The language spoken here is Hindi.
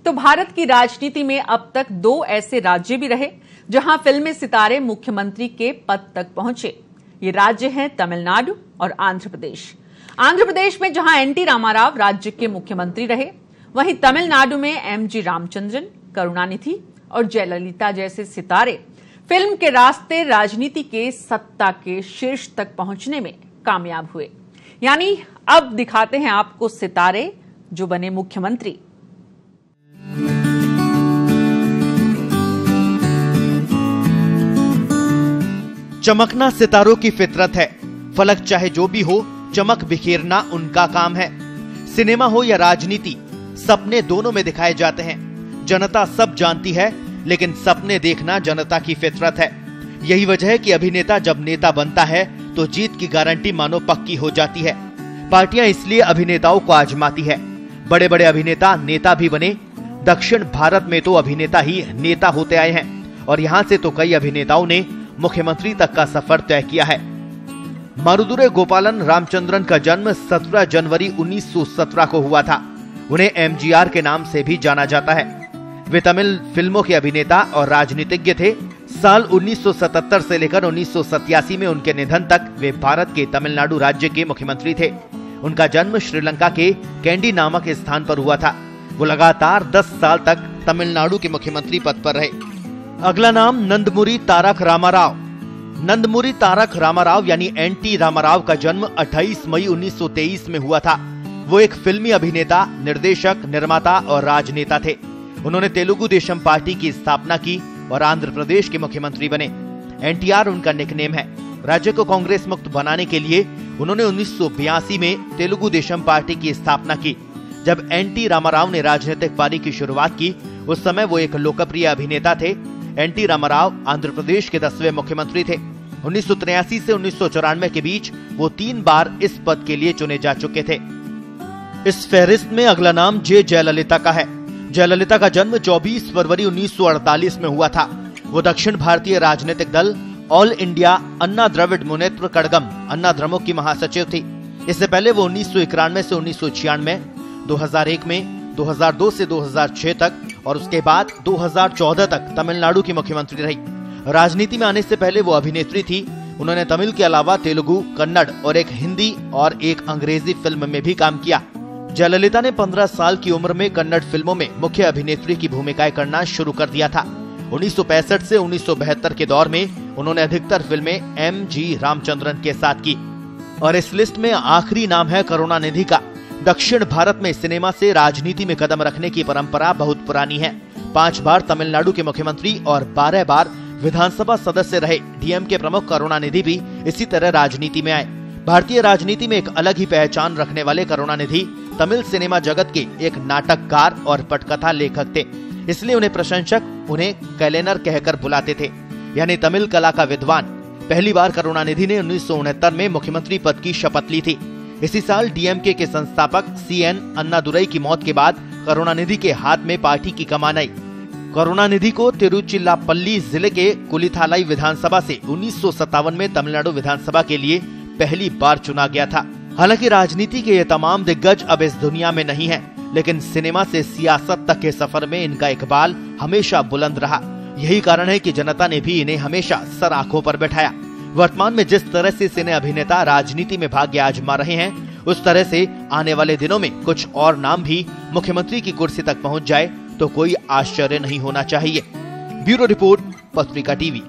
तो भारत की राजनीति में अब तक 2 ऐसे राज्य भी रहे जहां फिल्मी सितारे मुख्यमंत्री के पद तक पहुंचे। ये राज्य हैं तमिलनाडु और आंध्र प्रदेश। आंध्र प्रदेश में जहां एनटी रामाराव राज्य के मुख्यमंत्री रहे, वहीं तमिलनाडु में एमजी रामचंद्रन, करुणानिधि और जयललिता जैसे सितारे फिल्म के रास्ते राजनीति के सत्ता के शीर्ष तक पहुंचने में कामयाब हुए। यानी अब दिखाते हैं आपको सितारे जो बने मुख्यमंत्री। चमकना सितारों की फितरत है। फलक चाहे जो भी हो, चमक बिखेरना उनका काम है। सिनेमा हो या राजनीति, सपने दोनों में दिखाए जाते हैं। जनता सब जानती है, लेकिन सपने देखना जनता की फितरत है। यही वजह है कि अभिनेता जब नेता बनता है तो जीत की गारंटी मानो पक्की हो जाती है। पार्टियां इसलिए अभिनेताओं को आजमाती है। बड़े बड़े अभिनेता नेता भी बने। दक्षिण भारत में तो अभिनेता ही नेता होते आए हैं और यहाँ से तो कई अभिनेताओं ने मुख्यमंत्री तक का सफर तय किया है। मारुदुरै गोपालन रामचंद्रन का जन्म 17 जनवरी 1917 को हुआ था। उन्हें एमजीआर के नाम से भी जाना जाता है। वे तमिल फिल्मों के अभिनेता और राजनीतिज्ञ थे। साल 1977 से लेकर 1987 में उनके निधन तक वे भारत के तमिलनाडु राज्य के मुख्यमंत्री थे। उनका जन्म श्रीलंका के कैंडी नामक स्थान पर हुआ था। वो लगातार 10 साल तक तमिलनाडु के मुख्यमंत्री पद पर रहे। अगला नाम नंदमुरी तारक रामाराव। नंदमुरी तारक रामाराव यानी एनटी रामाराव का जन्म 28 मई 1923 में हुआ था। वो एक फिल्मी अभिनेता, निर्देशक, निर्माता और राजनेता थे। उन्होंने तेलुगु देशम पार्टी की स्थापना की और आंध्र प्रदेश के मुख्यमंत्री बने। एनटीआर उनका निकनेम है। राज्य को कांग्रेस मुक्त बनाने के लिए उन्होंने 1982 में तेलुगु देशम पार्टी की स्थापना की। जब एनटी रामाराव ने राजनीतिक पारी की शुरुआत की, उस समय वो एक लोकप्रिय अभिनेता थे। एनटी रामाराव आंध्र प्रदेश के 10वें मुख्यमंत्री थे। 1983 से 1994 के बीच वो 3 बार इस पद के लिए चुने जा चुके थे। इस फहरिस्त में अगला नाम जयललिता का है। जयललिता का जन्म 24 फरवरी 1948 में हुआ था। वो दक्षिण भारतीय राजनीतिक दल ऑल इंडिया अन्ना द्रविड़ मुनेत्र कड़गम अन्ना द्रमुक की महासचिव थी। इससे पहले वो 1991 से 1996, 2001 में, 2002 से 2006 तक और उसके बाद 2014 तक तमिलनाडु की मुख्यमंत्री रही। राजनीति में आने से पहले वो अभिनेत्री थी। उन्होंने तमिल के अलावा तेलुगु, कन्नड़ और एक हिंदी और एक अंग्रेजी फिल्म में भी काम किया। जयललिता ने 15 साल की उम्र में कन्नड़ फिल्मों में मुख्य अभिनेत्री की भूमिकाएं करना शुरू कर दिया था। 1965 से 1972 के दौर में उन्होंने अधिकतर फिल्में एमजी रामचंद्रन के साथ की। और इस लिस्ट में आखिरी नाम है करुणानिधि का। दक्षिण भारत में सिनेमा से राजनीति में कदम रखने की परंपरा बहुत पुरानी है। 5 बार तमिलनाडु के मुख्यमंत्री और 12 बार विधानसभा सदस्य रहे डीएमके प्रमुख करुणानिधि भी इसी तरह राजनीति में आए। भारतीय राजनीति में एक अलग ही पहचान रखने वाले करुणानिधि तमिल सिनेमा जगत के एक नाटककार और पटकथा लेखक थे। इसलिए उन्हें प्रशंसक उन्हें कैलेनर कहकर बुलाते थे, यानी तमिल कला का विद्वान। पहली बार करुणानिधि ने 1969 में मुख्यमंत्री पद की शपथ ली थी। इसी साल डीएमके के संस्थापक सीएन अन्नादुरई की मौत के बाद करुणानिधि के हाथ में पार्टी की कमान आई। करुणानिधि को तिरुचिरापल्ली जिले के कुलिथालाई विधानसभा से 1957 में तमिलनाडु विधानसभा के लिए पहली बार चुना गया था। हालांकि राजनीति के ये तमाम दिग्गज अब इस दुनिया में नहीं हैं, लेकिन सिनेमा से सियासत तक के सफर में इनका इकबाल हमेशा बुलंद रहा। यही कारण है कि जनता ने भी इन्हें हमेशा सर आंखों पर बैठाया। वर्तमान में जिस तरह से सिने अभिनेता राजनीति में भाग्य आजमा रहे हैं, उस तरह से आने वाले दिनों में कुछ और नाम भी मुख्यमंत्री की कुर्सी तक पहुंच जाए तो कोई आश्चर्य नहीं होना चाहिए। ब्यूरो रिपोर्ट, पत्रिका टीवी।